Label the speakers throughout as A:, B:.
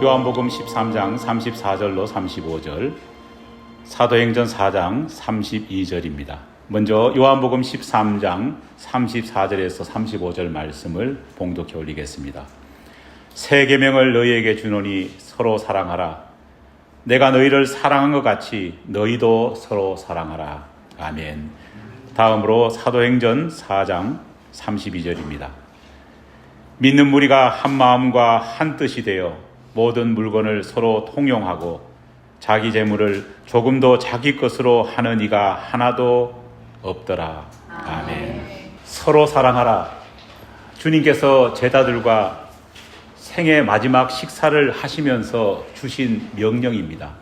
A: 요한복음 13장 34절로 35절, 사도행전 4장 32절입니다. 먼저 요한복음 13장 34절에서 35절 말씀을 봉독해 올리겠습니다. 새 계명을 너희에게 주노니 서로 사랑하라. 내가 너희를 사랑한 것 같이 너희도 서로 사랑하라. 아멘. 다음으로 사도행전 4장 32절입니다. 믿는 무리가 한 마음과 한 뜻이 되어 모든 물건을 서로 통용하고 자기 재물을 조금도 자기 것으로 하는 이가 하나도 없더라. 아멘. 서로 사랑하라. 주님께서 제자들과 생애 마지막 식사를 하시면서 주신 명령입니다.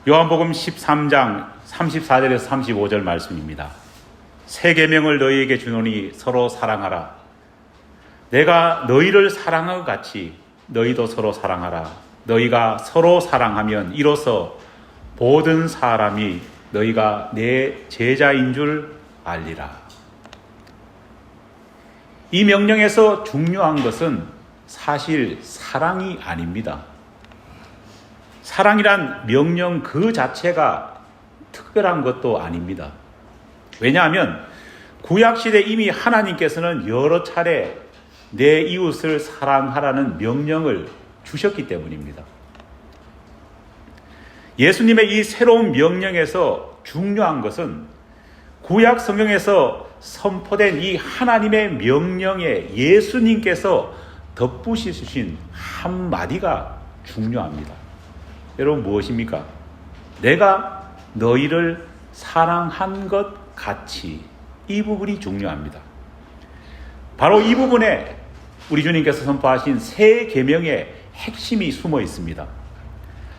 A: 요한복음 13장 34절에서 35절 말씀입니다. 새 계명을 너희에게 주노니 서로 사랑하라. 내가 너희를 사랑한 것 같이 너희도 서로 사랑하라. 너희가 서로 사랑하면 이로써 모든 사람이 너희가 내 제자인 줄 알리라. 이 명령에서 중요한 것은 사실 사랑이 아닙니다. 사랑이란 명령 그 자체가 특별한 것도 아닙니다. 왜냐하면 구약시대 이미 하나님께서는 여러 차례 내 이웃을 사랑하라는 명령을 주셨기 때문입니다. 예수님의 이 새로운 명령에서 중요한 것은 구약 성경에서 선포된 이 하나님의 명령에 예수님께서 덧붙이신 한마디가 중요합니다. 여러분 무엇입니까? 내가 너희를 사랑한 것 같이, 이 부분이 중요합니다. 바로 이 부분에 우리 주님께서 선포하신 새 계명의 핵심이 숨어 있습니다.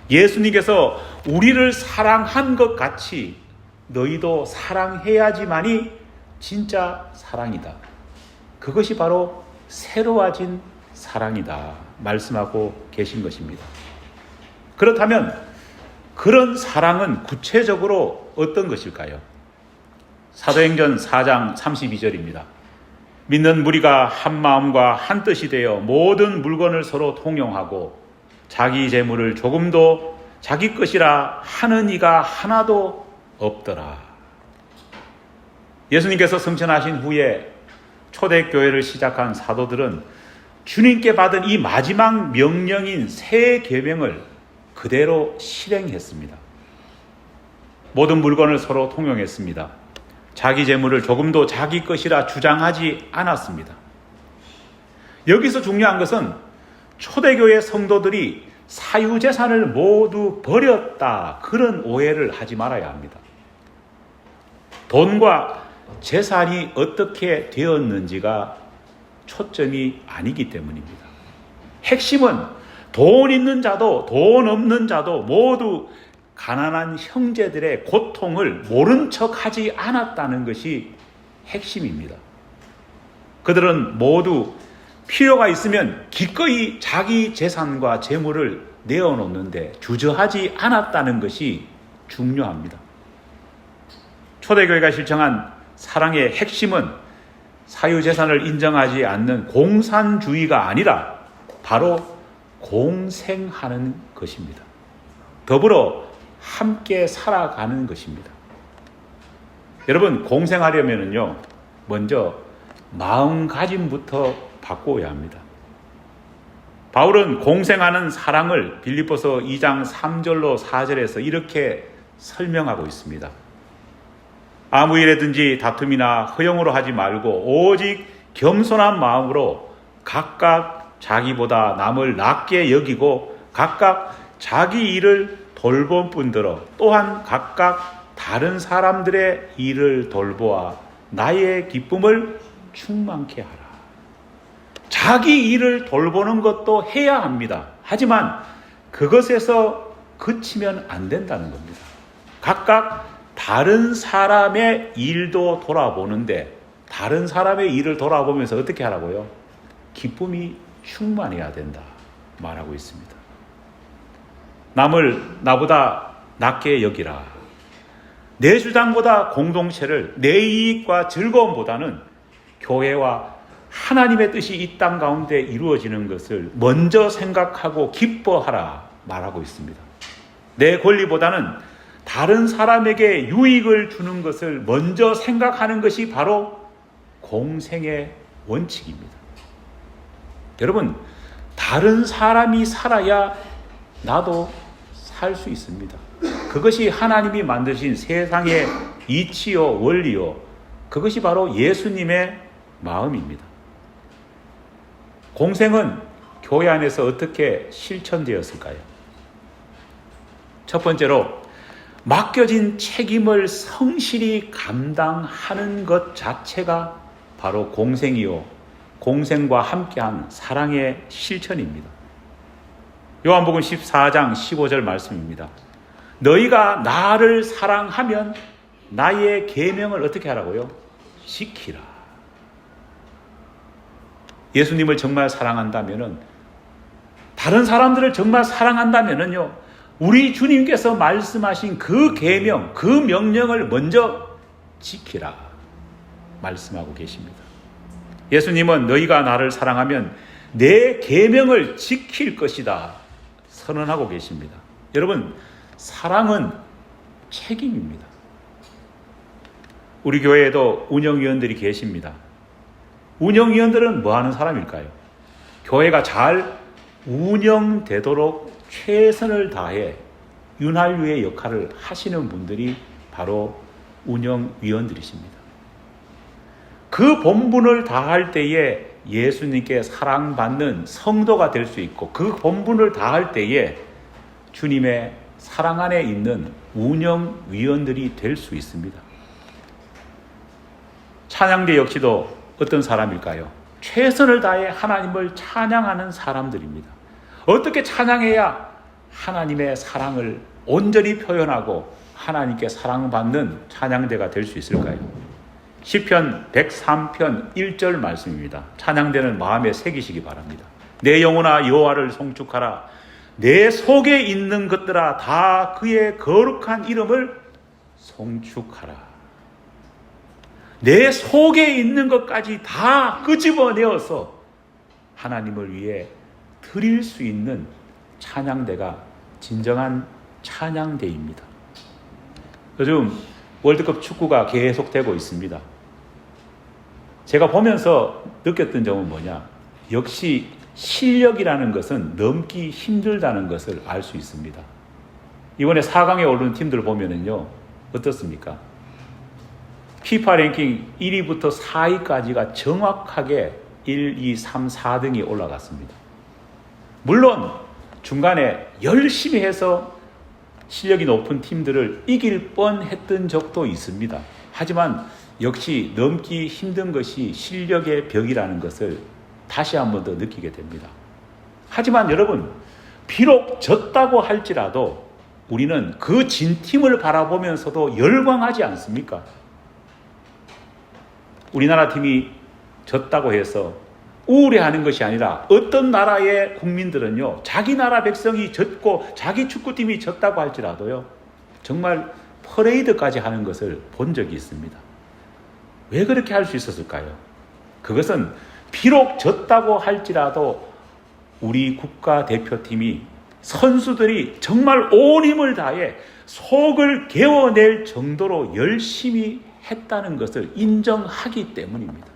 A: 예수님께서 우리를 사랑한 것 같이 너희도 사랑해야지만이 진짜 사랑이다. 그것이 바로 새로워진 사랑이다 말씀하고 계신 것입니다. 그렇다면 그런 사랑은 구체적으로 어떤 것일까요? 사도행전 4장 32절입니다. 믿는 무리가 한 마음과 한 뜻이 되어 모든 물건을 서로 통용하고 자기 재물을 조금도 자기 것이라 하는 이가 하나도 없더라. 예수님께서 승천하신 후에 초대교회를 시작한 사도들은 주님께 받은 이 마지막 명령인 새 계명을 그대로 실행했습니다. 모든 물건을 서로 통용했습니다. 자기 재물을 조금도 자기 것이라 주장하지 않았습니다. 여기서 중요한 것은 초대교회 성도들이 사유재산을 모두 버렸다, 그런 오해를 하지 말아야 합니다. 돈과 재산이 어떻게 되었는지가 초점이 아니기 때문입니다. 핵심은 돈 있는 자도 돈 없는 자도 모두 가난한 형제들의 고통을 모른 척하지 않았다는 것이 핵심입니다. 그들은 모두 필요가 있으면 기꺼이 자기 재산과 재물을 내어놓는데 주저하지 않았다는 것이 중요합니다. 초대교회가 실천한 사랑의 핵심은 사유재산을 인정하지 않는 공산주의가 아니라 바로 공생하는 것입니다. 더불어 함께 살아가는 것입니다. 여러분, 공생하려면요, 먼저 마음가짐부터 바꿔야 합니다. 바울은 공생하는 사랑을 빌립보서 2장 3절로 4절에서 이렇게 설명하고 있습니다. 아무 일에든지 다툼이나 허용으로 하지 말고 오직 겸손한 마음으로 각각 자기보다 남을 낮게 여기고 각각 자기 일을 돌볼 뿐더러 또한 각각 다른 사람들의 일을 돌보아 나의 기쁨을 충만케 하라. 자기 일을 돌보는 것도 해야 합니다. 하지만 그것에서 그치면 안 된다는 겁니다. 각각 다른 사람의 일도 돌아보는데 다른 사람의 일을 돌아보면서 어떻게 하라고요? 기쁨이 충만해야 된다 말하고 있습니다. 남을 나보다 낮게 여기라. 내 주장보다 공동체를, 내 이익과 즐거움보다는 교회와 하나님의 뜻이 이 땅 가운데 이루어지는 것을 먼저 생각하고 기뻐하라 말하고 있습니다. 내 권리보다는 다른 사람에게 유익을 주는 것을 먼저 생각하는 것이 바로 공생의 원칙입니다. 여러분, 다른 사람이 살아야 나도 살 수 있습니다. 그것이 하나님이 만드신 세상의 이치요 원리요, 그것이 바로 예수님의 마음입니다. 공생은 교회 안에서 어떻게 실천되었을까요? 첫 번째로 맡겨진 책임을 성실히 감당하는 것 자체가 바로 공생이요, 공생과 함께한 사랑의 실천입니다. 요한복음 14장 15절 말씀입니다. 너희가 나를 사랑하면 나의 계명을 어떻게 하라고요? 지키라. 예수님을 정말 사랑한다면은, 다른 사람들을 정말 사랑한다면은요, 우리 주님께서 말씀하신 그 계명, 그 명령을 먼저 지키라 말씀하고 계십니다. 예수님은 너희가 나를 사랑하면 내 계명을 지킬 것이다 선언하고 계십니다. 여러분, 사랑은 책임입니다. 우리 교회에도 운영위원들이 계십니다. 운영위원들은 뭐 하는 사람일까요? 교회가 잘 운영되도록 최선을 다해 윤활유의 역할을 하시는 분들이 바로 운영위원들이십니다. 그 본분을 다할 때에 예수님께 사랑받는 성도가 될 수 있고, 그 본분을 다할 때에 주님의 사랑 안에 있는 운영위원들이 될 수 있습니다. 찬양대 역시도 어떤 사람일까요? 최선을 다해 하나님을 찬양하는 사람들입니다. 어떻게 찬양해야 하나님의 사랑을 온전히 표현하고 하나님께 사랑받는 찬양대가 될 수 있을까요? 시편 103편 1절 말씀입니다. 찬양대는 마음에 새기시기 바랍니다. 내 영혼아 여호와를 송축하라. 내 속에 있는 것들아 다 그의 거룩한 이름을 송축하라. 내 속에 있는 것까지 다 끄집어내어서 하나님을 위해 드릴 수 있는 찬양대가 진정한 찬양대입니다. 요즘 월드컵 축구가 계속되고 있습니다. 제가 보면서 느꼈던 점은 뭐냐? 역시 실력이라는 것은 넘기 힘들다는 것을 알 수 있습니다. 이번에 4강에 오른 팀들 보면은요, 어떻습니까? 피파 랭킹 1위부터 4위까지가 정확하게 1, 2, 3, 4등이 올라갔습니다. 물론 중간에 열심히 해서 실력이 높은 팀들을 이길 뻔했던 적도 있습니다. 하지만 역시 넘기 힘든 것이 실력의 벽이라는 것을 다시 한 번 더 느끼게 됩니다. 하지만 여러분, 비록 졌다고 할지라도 우리는 그 진 팀을 바라보면서도 열광하지 않습니까? 우리나라 팀이 졌다고 해서 우울해하는 것이 아니라, 어떤 나라의 국민들은요, 자기 나라 백성이 졌고 자기 축구팀이 졌다고 할지라도요, 정말 퍼레이드까지 하는 것을 본 적이 있습니다. 왜 그렇게 할 수 있었을까요? 그것은 비록 졌다고 할지라도 우리 국가대표팀이, 선수들이 정말 온 힘을 다해 속을 개워낼 정도로 열심히 했다는 것을 인정하기 때문입니다.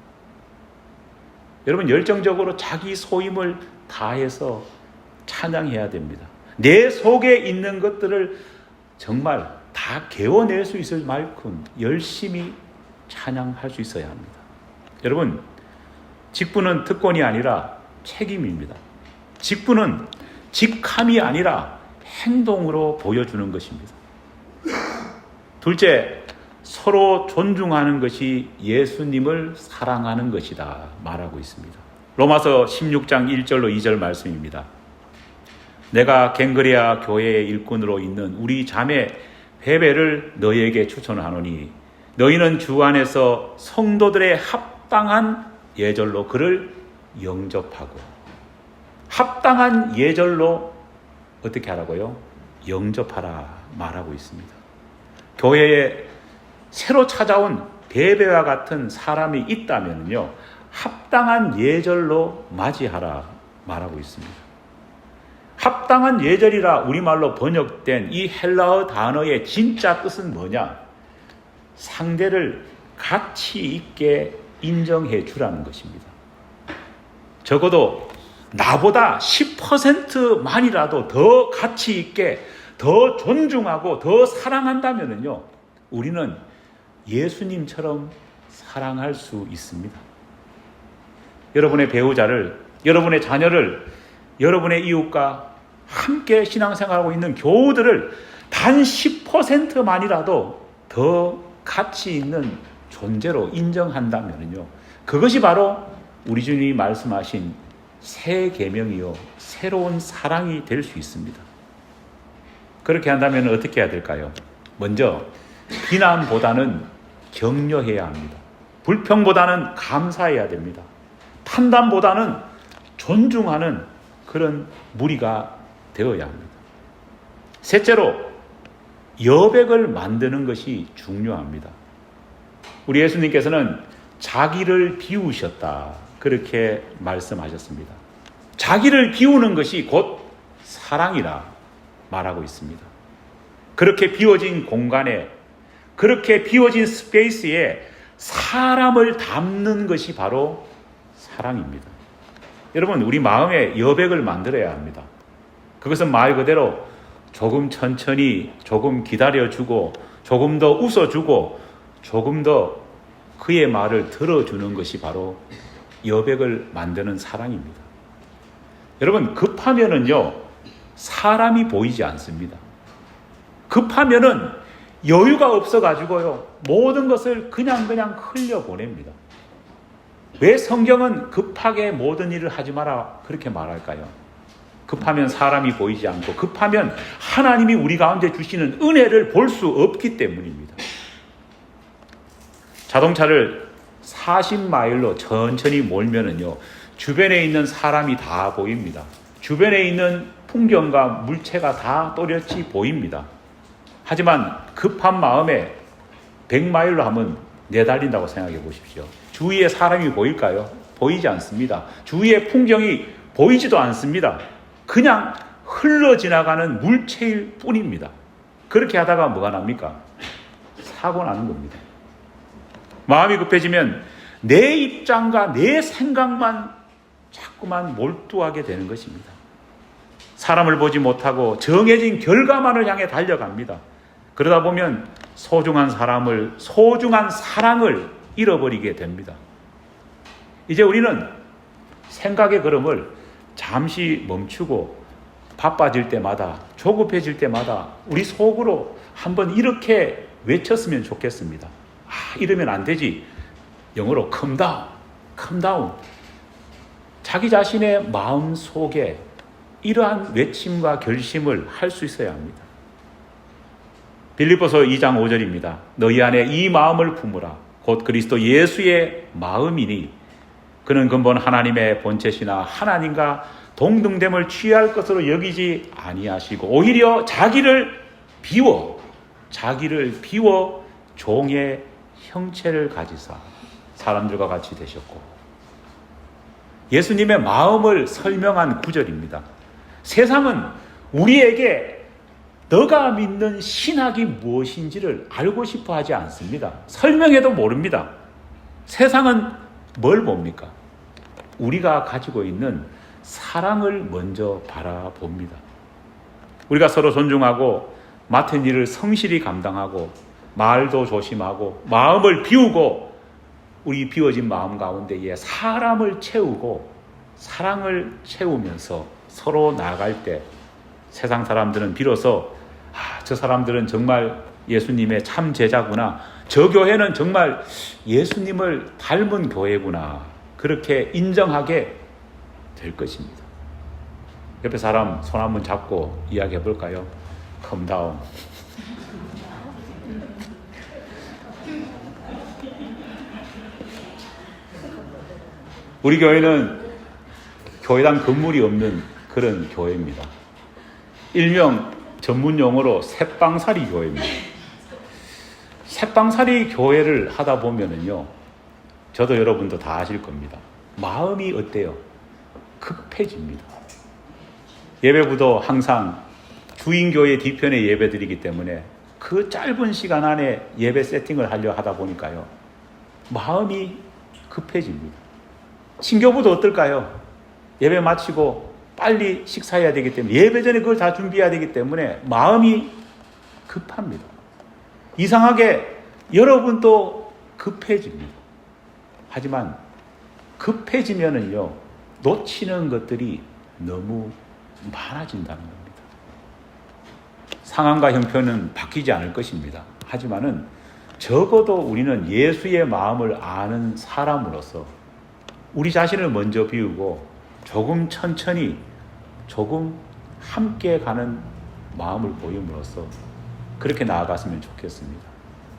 A: 여러분, 열정적으로 자기 소임을 다해서 찬양해야 됩니다. 내 속에 있는 것들을 정말 다 개워낼 수 있을 만큼 열심히 찬양할 수 있어야 합니다. 여러분, 직분은 특권이 아니라 책임입니다. 직분은 직함이 아니라 행동으로 보여주는 것입니다. 둘째, 서로 존중하는 것이 예수님을 사랑하는 것이다 말하고 있습니다. 로마서 16장 1절로 2절 말씀입니다. 내가 갱그레아 교회의 일꾼으로 있는 우리 자매 베베를 너희에게 추천하노니 너희는 주 안에서 성도들의 합당한 예절로 그를 영접하고, 합당한 예절로 어떻게 하라고요? 영접하라 말하고 있습니다. 교회에 새로 찾아온 베베와 같은 사람이 있다면요, 합당한 예절로 맞이하라 말하고 있습니다. 합당한 예절이라 우리말로 번역된 이 헬라어 단어의 진짜 뜻은 뭐냐? 상대를 가치 있게 인정해 주라는 것입니다. 적어도 나보다 10%만이라도 더 가치 있게, 더 존중하고 더 사랑한다면요, 우리는 예수님처럼 사랑할 수 있습니다. 여러분의 배우자를, 여러분의 자녀를, 여러분의 이웃과 함께 신앙생활하고 있는 교우들을 단 10%만이라도 더 가치 있는 존재로 인정한다면요, 그것이 바로 우리 주님이 말씀하신 새 계명이요, 새로운 사랑이 될 수 있습니다. 그렇게 한다면 어떻게 해야 될까요? 먼저 비난보다는 격려해야 합니다. 불평보다는 감사해야 됩니다. 판단보다는 존중하는 그런 무리가 되어야 합니다. 셋째로, 여백을 만드는 것이 중요합니다. 우리 예수님께서는 자기를 비우셨다, 그렇게 말씀하셨습니다. 자기를 비우는 것이 곧 사랑이라 말하고 있습니다. 그렇게 비워진 공간에, 그렇게 비워진 스페이스에 사람을 담는 것이 바로 사랑입니다. 여러분, 우리 마음에 여백을 만들어야 합니다. 그것은 말 그대로 조금 천천히, 조금 기다려주고, 조금 더 웃어주고, 조금 더 그의 말을 들어주는 것이 바로 여백을 만드는 사랑입니다. 여러분, 급하면은요, 사람이 보이지 않습니다. 급하면은 여유가 없어가지고요, 모든 것을 그냥 흘려보냅니다. 왜 성경은 급하게 모든 일을 하지 마라 그렇게 말할까요? 급하면 사람이 보이지 않고, 급하면 하나님이 우리 가운데 주시는 은혜를 볼 수 없기 때문입니다. 자동차를 40마일로 천천히 몰면은요, 주변에 있는 사람이 다 보입니다. 주변에 있는 풍경과 물체가 다 또렷이 보입니다. 하지만 급한 마음에 100마일로 하면 내달린다고 생각해 보십시오. 주위에 사람이 보일까요? 보이지 않습니다. 주위의 풍경이 보이지도 않습니다. 그냥 흘러 지나가는 물체일 뿐입니다. 그렇게 하다가 뭐가 납니까? 사고 나는 겁니다. 마음이 급해지면 내 입장과 내 생각만 자꾸만 몰두하게 되는 것입니다. 사람을 보지 못하고 정해진 결과만을 향해 달려갑니다. 그러다 보면 소중한 사람을, 소중한 사랑을 잃어버리게 됩니다. 이제 우리는 생각의 걸음을 잠시 멈추고 바빠질 때마다, 조급해질 때마다 우리 속으로 한번 이렇게 외쳤으면 좋겠습니다. 이러면 안 되지. 영어로 calm down, calm down. 자기 자신의 마음 속에 이러한 외침과 결심을 할 수 있어야 합니다. 빌립보서 2장 5절입니다. 너희 안에 이 마음을 품으라. 곧 그리스도 예수의 마음이니 그는 근본 하나님의 본체시나 하나님과 동등됨을 취할 것으로 여기지 아니하시고 오히려 자기를 비워 종의 형체를 가지사 사람들과 같이 되셨고, 예수님의 마음을 설명한 구절입니다. 세상은 우리에게 너가 믿는 신학이 무엇인지를 알고 싶어 하지 않습니다. 설명해도 모릅니다. 세상은 뭘 봅니까? 우리가 가지고 있는 사랑을 먼저 바라봅니다. 우리가 서로 존중하고 맡은 일을 성실히 감당하고 말도 조심하고 마음을 비우고 우리 비워진 마음 가운데에 사람을 채우고 사랑을 채우면서 서로 나아갈 때 세상 사람들은 비로소 저 사람들은 정말 예수님의 참 제자구나, 저 교회는 정말 예수님을 닮은 교회구나, 그렇게 인정하게 될 것입니다. 옆에 사람 손 한번 잡고 이야기해 볼까요? calm down. 우리 교회는 교회당 건물이 없는 그런 교회입니다. 일명 전문 용어로 새빵살이 교회입니다. 새빵살이 교회를 하다 보면은요, 저도 여러분도 다 아실 겁니다. 마음이 어때요? 급해집니다. 예배부도 항상 주인교회 뒤편에 예배드리기 때문에 그 짧은 시간 안에 예배 세팅을 하려 하다 보니까요, 마음이 급해집니다. 신교부도 어떨까요? 예배 마치고 빨리 식사해야 되기 때문에, 예배 전에 그걸 다 준비해야 되기 때문에 마음이 급합니다. 이상하게 여러분도 급해집니다. 하지만 급해지면은요, 놓치는 것들이 너무 많아진다는 겁니다. 상황과 형편은 바뀌지 않을 것입니다. 하지만은 적어도 우리는 예수의 마음을 아는 사람으로서 우리 자신을 먼저 비우고 조금 천천히, 조금 함께 가는 마음을 보임으로써 그렇게 나아갔으면 좋겠습니다.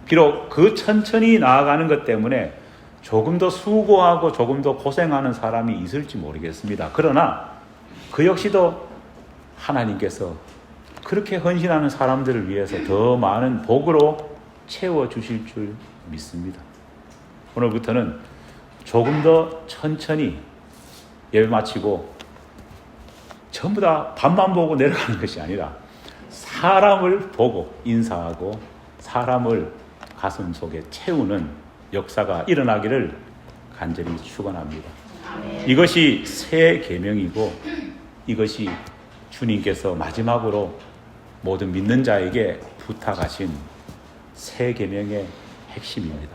A: 비록 그 천천히 나아가는 것 때문에 조금 더 수고하고 조금 더 고생하는 사람이 있을지 모르겠습니다. 그러나 그 역시도 하나님께서 그렇게 헌신하는 사람들을 위해서 더 많은 복으로 채워주실 줄 믿습니다. 오늘부터는 조금 더 천천히 예배 마치고 전부 다 밤만 보고 내려가는 것이 아니라 사람을 보고 인사하고 사람을 가슴 속에 채우는 역사가 일어나기를 간절히 축원합니다. 이것이 새 계명이고 이것이 주님께서 마지막으로 모든 믿는 자에게 부탁하신 새 계명의 핵심입니다.